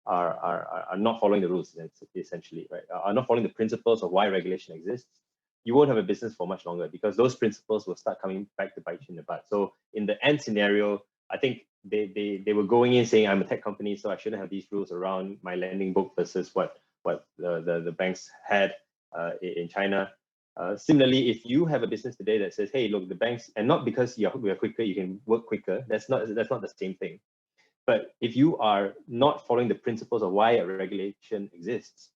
Speaker 5: not following the rules essentially, right? Are not following the principles of why regulation exists. You won't have a business for much longer because those principles will start coming back to bite you in the butt. So in the end scenario, I think they were going in saying I'm a tech company, so I shouldn't have these rules around my lending book versus what the banks had in China. Similarly, if you have a business today that says, "Hey, look, the banks," and not because we are quicker, you can work quicker. That's not the same thing. But if you are not following the principles of why a regulation exists,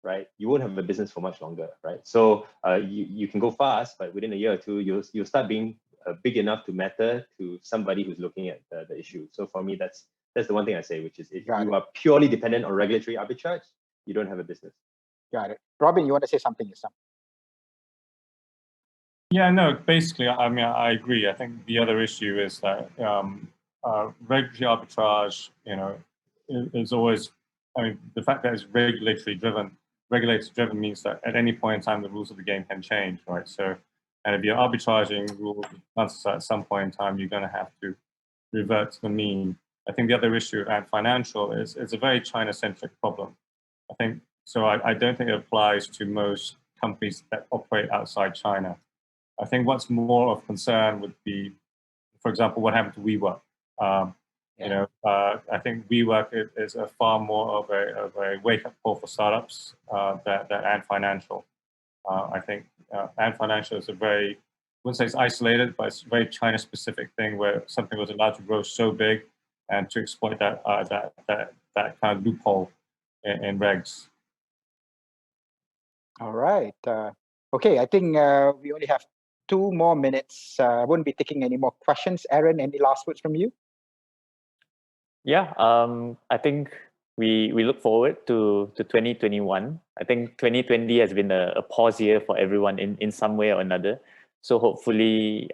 Speaker 5: right, you won't have a business for much longer, right? So you can go fast, but within a year or two, you'll start being big enough to matter to somebody who's looking at the issue. So for me, that's the one thing I say, which is if you are purely dependent on regulatory arbitrage, you don't have a business.
Speaker 2: Got it. Robin, you want to say something yourself?
Speaker 4: Yeah, no, basically, I mean, I agree. I think the other issue is that regulatory arbitrage, is always, I mean, the fact that it's regulatory driven means that at any point in time, the rules of the game can change, right? So, and if you're arbitraging rules, at some point in time, you're going to have to revert to the mean. I think the other issue at financial is it's a very China-centric problem. I think, so I don't think it applies to most companies that operate outside China. I think what's more of concern would be, for example, what happened to WeWork. I think WeWork is a far more of a wake-up call for startups than Ant Financial. I think Ant Financial is a very, I wouldn't say it's isolated, but it's a very China-specific thing where something was allowed to grow so big and to exploit that kind of loophole in regs.
Speaker 2: All right. Okay, I think we only have 2 more minutes. I won't be taking any more questions. Aaron, any last words from you?
Speaker 3: Yeah, I think we look forward to 2021. I think 2020 has been a pause year for everyone in some way or another. So hopefully,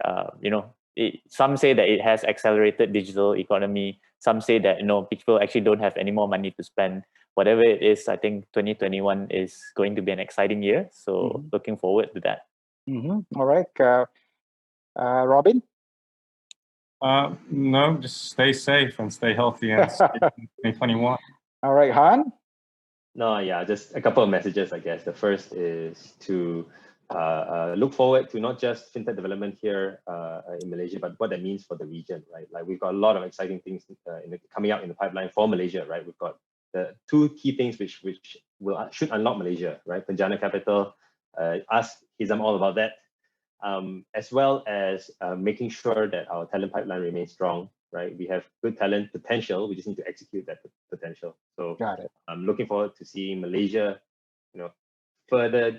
Speaker 3: some say that it has accelerated digital economy. Some say that people actually don't have any more money to spend. Whatever it is, I think 2021 is going to be an exciting year. So looking forward to that.
Speaker 2: All right. Robin?
Speaker 4: No, just stay safe and stay healthy and stay in 2021.
Speaker 2: All right, Han?
Speaker 5: No, yeah, just a couple of messages, I guess. The first is to look forward to not just fintech development here in Malaysia, but what that means for the region, right? Like we've got a lot of exciting things coming out in the pipeline for Malaysia, right? We've got the 2 key things which should unlock Malaysia, right? Penjana Capital, ask Hizam all about that. as well as making sure that our talent pipeline remains strong. Right, we have good talent potential. We just need to execute that potential. So
Speaker 2: Got it.
Speaker 5: I'm looking forward to seeing Malaysia, further,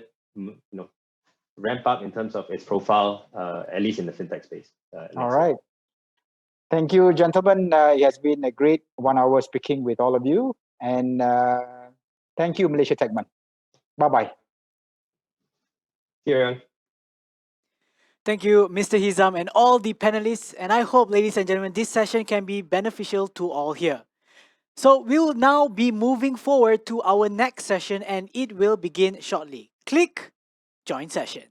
Speaker 5: ramp up in terms of its profile, at least in the fintech space.
Speaker 2: All right. Thank you, gentlemen. It has been a great 1 hour speaking with all of you. And thank you, Malaysia Techman. Bye-bye.
Speaker 5: See you around.
Speaker 1: Thank you, Mr. Hizam, and all the panelists. And I hope, ladies and gentlemen, this session can be beneficial to all here. So we will now be moving forward to our next session, and it will begin shortly. Click Join Session.